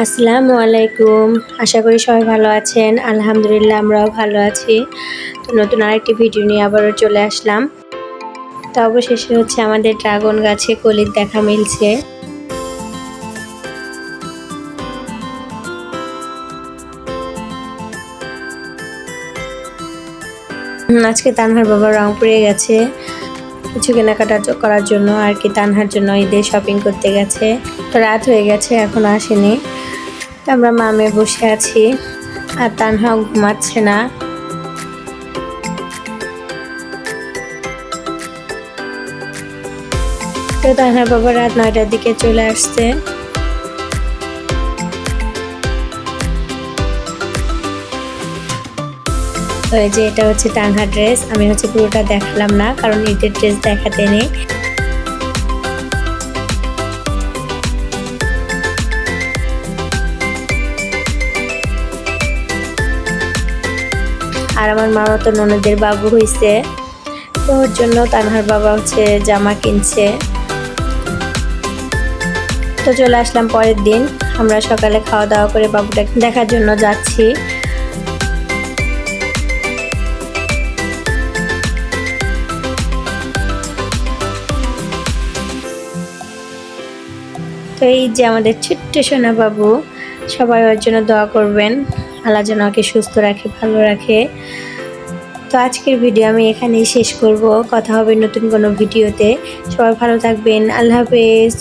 আসসালামু আলাইকুম। আশা করি সবাই ভালো আছেন। আলহামদুলিল্লাহ আমরাও ভালো আছি। তো নতুন আরেকটি ভিডিও নিয়ে আবারও চলে আসলাম। তো অবশেষে আমাদের ড্রাগন গাছে কলির দেখা মিলছে। আজকে তানহার বাবা রংপুরে গেছে কিছু কেনাকাটা করার জন্য আর কি, তানহার জন্য ঈদের শপিং করতে গেছে। তো রাত হয়ে গেছে, এখনো আসেনি। তো আমরা মামে বসে আছি আর তানহাও ঘুমাচ্ছে না। তো তানহার বাবা রাত 9টার দিকে চলে আসছে। তো এই যে এটা তানহার ড্রেস। আমি পুরোটা দেখালাম না, কারণ ঈদের ড্রেস দেখাতে নেই। আর আমার মামা তো ননদের বাবু হয়েছে, তো ওর জন্য তানহার বাবা জামা কিনছে। তো চলে আসলাম পরের দিন। আমরা সকালে খাওয়া দাওয়া করে বাবুটাকে দেখার জন্য যাচ্ছি। তো এই যে আমাদের ছোট্ট সোনা বাবু, সবাই ওর জন্য দোয়া করবেন, আল্লাহ যেন ওকে সুস্থ রাখে, ভালো রাখে। তো আজকের ভিডিও আমি এখানেই শেষ করব। কথা হবে নতুন কোনো ভিডিওতে। সবাই ভালো থাকবেন। আল্লাহ হাফেজ।